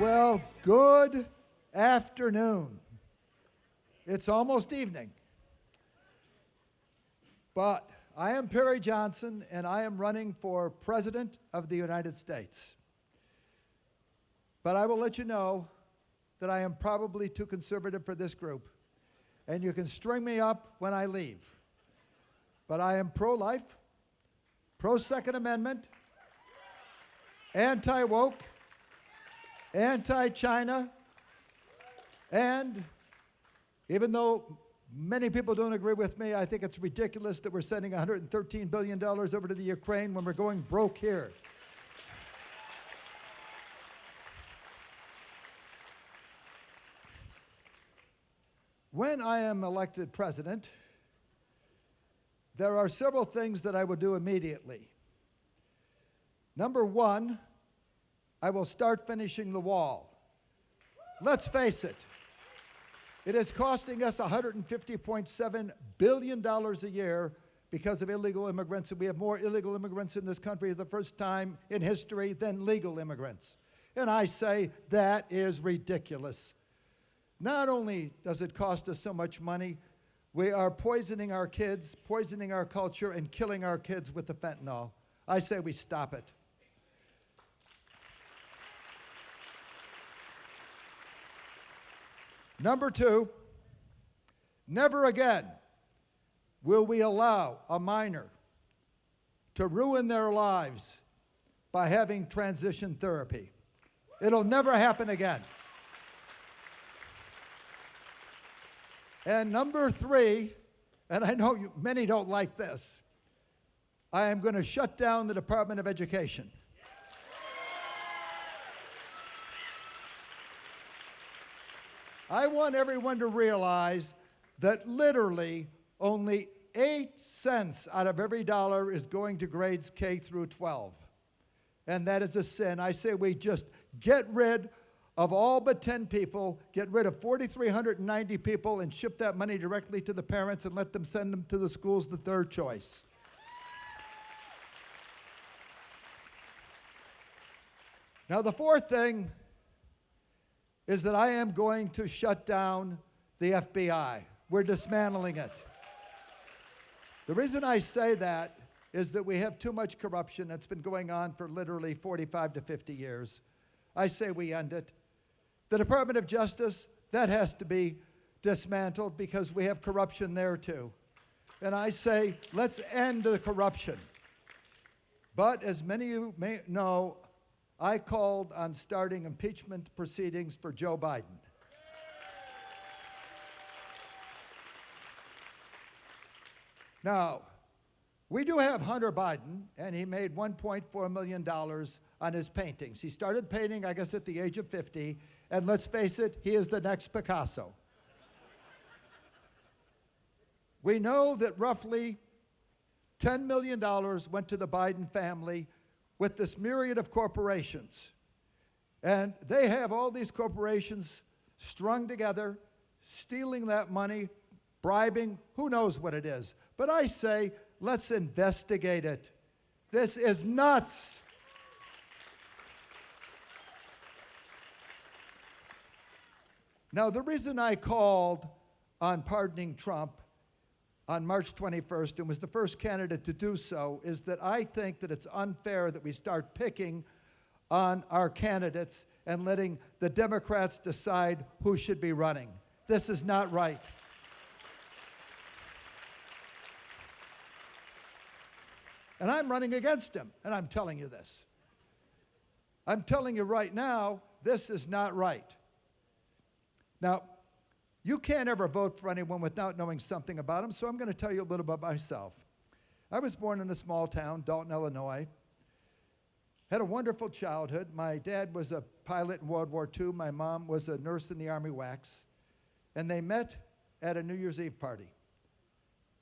Well, good afternoon. It's almost evening. But I am Perry Johnson, and I am running for President of the United States. But I will let you know that I am probably too conservative for this group, and you can string me up when I leave. But I am pro-life, pro-Second Amendment, anti-woke, anti-China, and even though many people don't agree with me, I think it's ridiculous that we're sending $113 billion over to the Ukraine when we're going broke here. When I am elected president, there are several things that I will do immediately. Number one, I will start finishing the wall. Let's face it, it is costing us $150.7 billion a year because of illegal immigrants, and we have more illegal immigrants in this country for the first time in history than legal immigrants. And I say that is ridiculous. Not only does it cost us so much money, we are poisoning our kids, poisoning our culture, and killing our kids with the fentanyl. I say we stop it. Number two, never again will we allow a minor to ruin their lives by having transition therapy. It'll never happen again. And number three, and I know many don't like this, I am going to shut down the Department of Education. I want everyone to realize that literally only 8 cents out of every dollar is going to grades K through 12. And that is a sin. I say we just get rid of all but 10 people, get rid of 4,390 people, and ship that money directly to the parents and let them send them to the schools, the third choice. Now, the fourth thing is that I am going to shut down the FBI. We're dismantling it. The reason I say that is that we have too much corruption that's been going on for literally 45 to 50 years. I say we end it. The Department of Justice, that has to be dismantled because we have corruption there too. And I say, let's end the corruption. But as many of you may know, I called on starting impeachment proceedings for Joe Biden. Now, we do have Hunter Biden, and he made $1.4 million on his paintings. He started painting, I guess, at the age of 50, and let's face it, he is the next Picasso. We know that roughly $10 million went to the Biden family with this myriad of corporations. And they have all these corporations strung together, stealing that money, bribing, who knows what it is. But I say, let's investigate it. This is nuts. Now, the reason I called on pardoning Trump on March 21st and was the first candidate to do so is that I think that it's unfair that we start picking on our candidates and letting the Democrats decide who should be running. This is not right. And I'm running against him, and I'm telling you this. I'm telling you right now, this is not right. Now, you can't ever vote for anyone without knowing something about them, so I'm going to tell you a little about myself. I was born in a small town, Dalton, Illinois. Had a wonderful childhood. My dad was a pilot in World War II. My mom was a nurse in the Army WACs. And they met at a New Year's Eve party.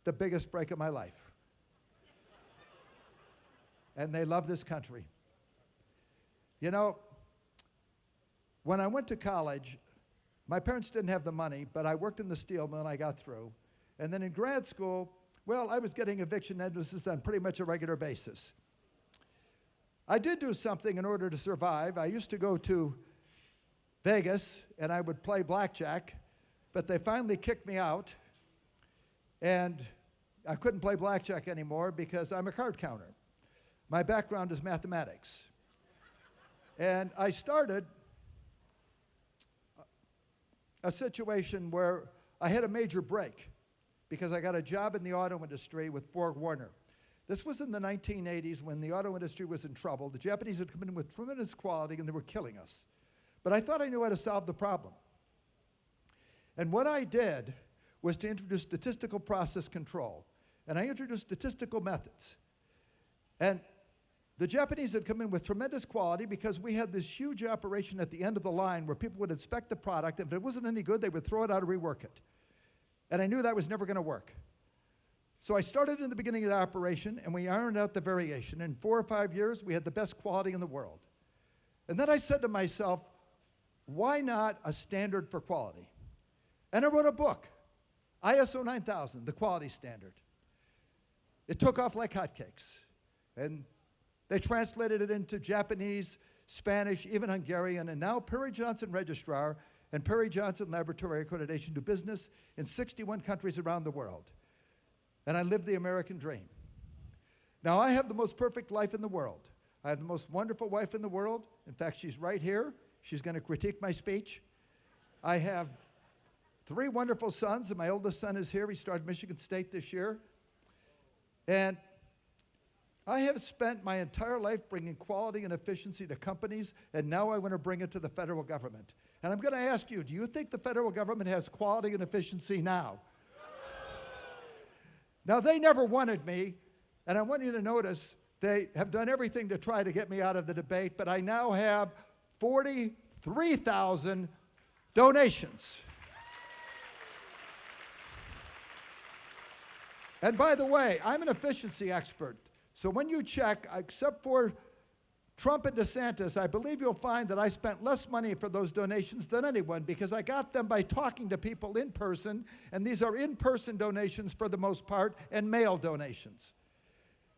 The biggest break of my life. And they love this country. You know, when I went to college, my parents didn't have the money, but I worked in the steel mill and I got through. And then in grad school, well, I was getting eviction notices on pretty much a regular basis. I did do something in order to survive. I used to go to Vegas, and I would play blackjack, but they finally kicked me out, and I couldn't play blackjack anymore because I'm a card counter. My background is mathematics. And I started a situation where I had a major break because I got a job in the auto industry with Borg Warner. This was in the 1980s when the auto industry was in trouble. The Japanese had come in with tremendous quality and they were killing us. But I thought I knew how to solve the problem. And what I did was to introduce statistical process control. And I introduced statistical methods. And the Japanese had come in with tremendous quality because we had this huge operation at the end of the line where people would inspect the product, and if it wasn't any good, they would throw it out or rework it. And I knew that was never going to work. So I started in the beginning of the operation, and we ironed out the variation. In 4 or 5 years, we had the best quality in the world. And then I said to myself, why not a standard for quality? And I wrote a book, ISO 9000, the quality standard. It took off like hotcakes. And they translated it into Japanese, Spanish, even Hungarian, and now Perry Johnson Registrar and Perry Johnson Laboratory Accreditation do business in 61 countries around the world. And I live the American dream. Now, I have the most perfect life in the world. I have the most wonderful wife in the world. In fact, she's right here. She's going to critique my speech. I have 3 wonderful sons, and my oldest son is here. He started Michigan State this year. And I have spent my entire life bringing quality and efficiency to companies, and now I want to bring it to the federal government. And I'm going to ask you, do you think the federal government has quality and efficiency now? Now, they never wanted me, and I want you to notice they have done everything to try to get me out of the debate, but I now have 43,000 donations. And by the way, I'm an efficiency expert. So when you check, except for Trump and DeSantis, I believe you'll find that I spent less money for those donations than anyone because I got them by talking to people in person, and these are in-person donations for the most part, and mail donations.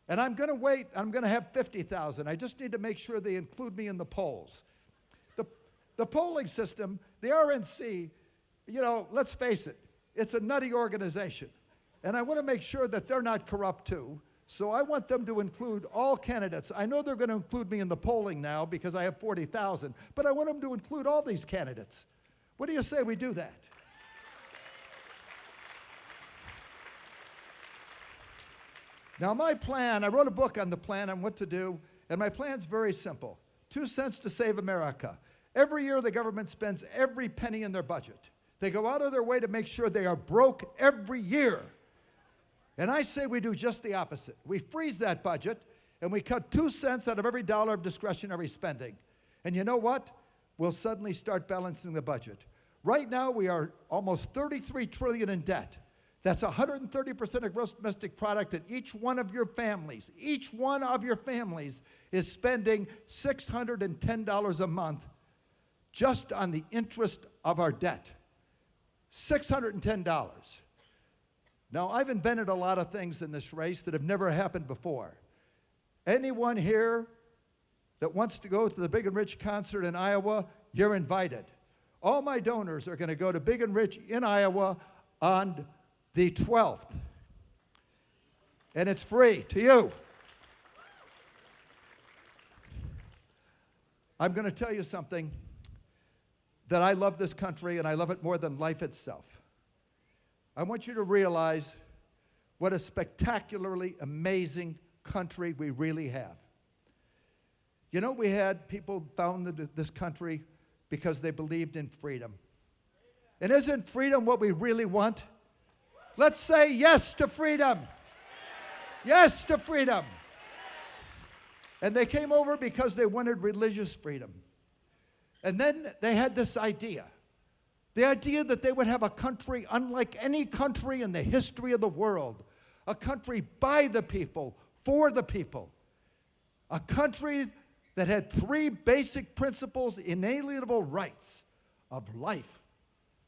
And I'm going to wait. I'm going to have 50,000. I just need to make sure they include me in the polls. The polling system, the RNC, you know, let's face it, it's a nutty organization. And I want to make sure that they're not corrupt too. So I want them to include all candidates. I know they're going to include me in the polling now because I have 40,000, but I want them to include all these candidates. What do you say we do that? Now my plan, I wrote a book on the plan on what to do, and my plan's very simple. 2 cents to save America. Every year the government spends every penny in their budget. They go out of their way to make sure they are broke every year. And I say we do just the opposite. We freeze that budget, and we cut 2 cents out of every dollar of discretionary spending. And you know what? We'll suddenly start balancing the budget. Right now, we are almost $33 trillion in debt. That's 130% of gross domestic product, and each one of your families is spending $610 a month just on the interest of our debt. $610. Now, I've invented a lot of things in this race that have never happened before. Anyone here that wants to go to the Big and Rich concert in Iowa, you're invited. All my donors are going to go to Big and Rich in Iowa on the 12th. And it's free to you. I'm going to tell you something that I love this country, and I love it more than life itself. I want you to realize what a spectacularly amazing country we really have. You know, we had people founded this country because they believed in freedom. And isn't freedom what we really want? Let's say yes to freedom. Yes to freedom. And they came over because they wanted religious freedom. And then they had this idea. The idea that they would have a country unlike any country in the history of the world. A country by the people, for the people. A country that had 3 basic principles, inalienable rights of life,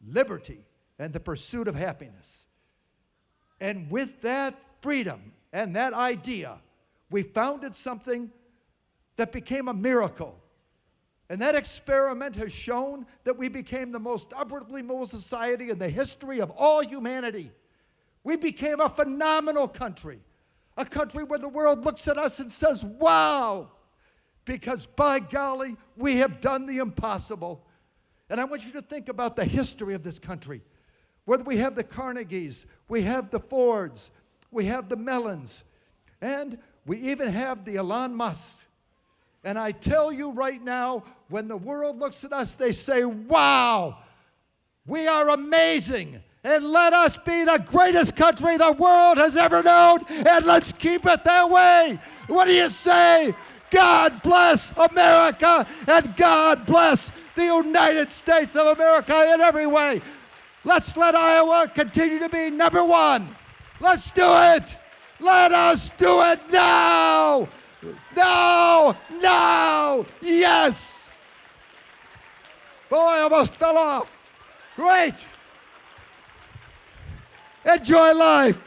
liberty, and the pursuit of happiness. And with that freedom and that idea, we founded something that became a miracle. And that experiment has shown that we became the most upwardly mobile society in the history of all humanity. We became a phenomenal country, a country where the world looks at us and says, wow, because by golly, we have done the impossible. And I want you to think about the history of this country. Whether we have the Carnegies, we have the Fords, we have the Mellons, and we even have the Elon Musk. And I tell you right now, when the world looks at us, they say, wow, we are amazing. And let us be the greatest country the world has ever known, and let's keep it that way. What do you say? God bless America, and God bless the United States of America in every way. Let's let Iowa continue to be number one. Let's do it. Let us do it now. Now, yes. Boy, I almost fell off. Great. Enjoy life.